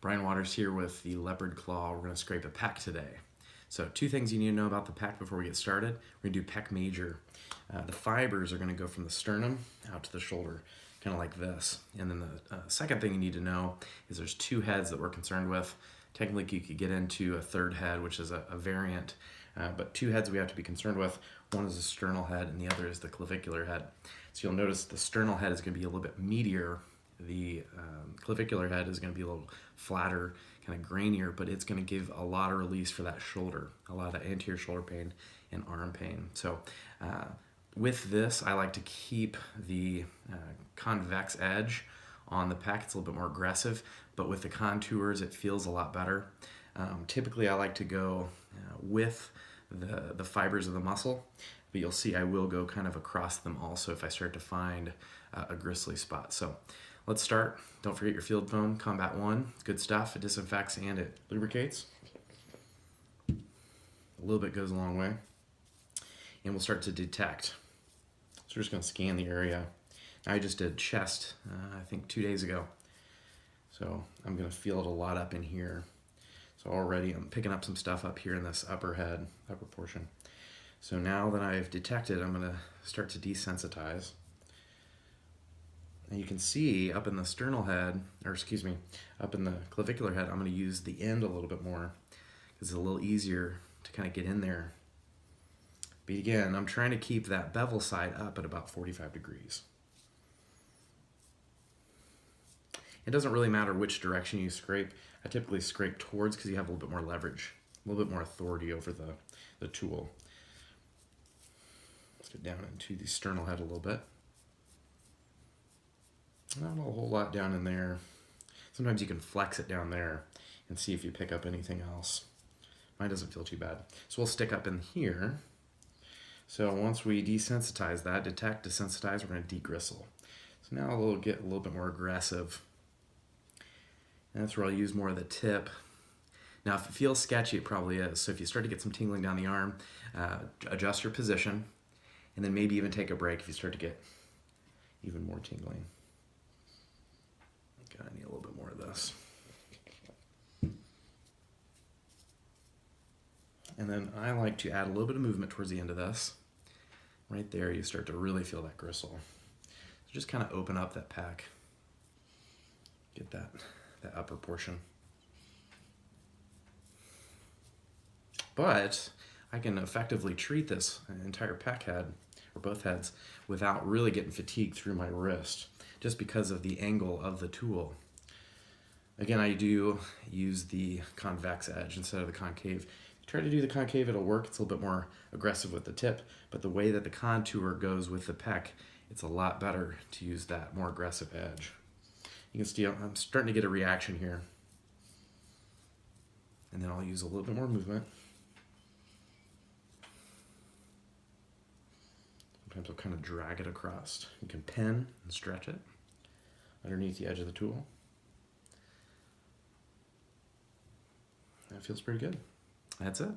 Brian Waters here with the Leopard Claw. We're going to scrape a pec today. So two things you need to know about the pec before we get started. We're going to do pec major. The fibers are going to go from the sternum out to the shoulder, kind of like this. And then the second thing you need to know is there's two heads that we're concerned with. Technically you could get into a third head, which is a variant, but two heads we have to be concerned with. One is the sternal head and the other is the clavicular head. So you'll notice the sternal head is going to be a little bit meatier. The clavicular head is going to be a little flatter, kind of grainier, but it's going to give a lot of release for that shoulder, a lot of that anterior shoulder pain and arm pain. So with this, I like to keep the convex edge on the pec. It's a little bit more aggressive, but with the contours, it feels a lot better. Typically, I like to go with the fibers of the muscle, but you'll see I will go kind of across them also if I start to find a gristly spot. So let's start. Don't forget your field foam, Combat 1. It's good stuff. It disinfects and it lubricates. A little bit goes a long way. And we'll start to detect. So we're just going to scan the area. I just did chest, I think 2 days ago. So I'm going to feel it a lot up in here. So already I'm picking up some stuff up here in this upper head, upper portion. So now that I've detected, I'm going to start to desensitize. And you can see up in the sternal head, or excuse me, up in the clavicular head, I'm going to use the end a little bit more because it's a little easier to kind of get in there. But again, I'm trying to keep that bevel side up at about 45 degrees. It doesn't really matter which direction you scrape. I typically scrape towards because you have a little bit more leverage, a little bit more authority over the tool. Let's get down into the sternal head a little bit. Not a whole lot down in there. Sometimes you can flex it down there and see if you pick up anything else. Mine doesn't feel too bad. So we'll stick up in here. So once we desensitize that, detect, desensitize, we're going to degristle. So now we'll get a little bit more aggressive. And that's where I'll use more of the tip. Now if it feels sketchy, it probably is. So if you start to get some tingling down the arm, adjust your position, and then maybe even take a break if you start to get even more tingling. Okay, I need a little bit more of this. And then I like to add a little bit of movement towards the end of this. Right there, you start to really feel that gristle. So just kind of open up that pec. Get that upper portion. But I can effectively treat this entire pec head, or both heads, without really getting fatigued through my wrist, just because of the angle of the tool. Again, I do use the convex edge instead of the concave. Try to do the concave, it'll work. It's a little bit more aggressive with the tip, but the way that the contour goes with the pec, it's a lot better to use that more aggressive edge. You can see I'm starting to get a reaction here. And then I'll use a little bit more movement. Sometimes I'll kind of drag it across. You can pin and stretch it underneath the edge of the tool. That feels pretty good. That's it.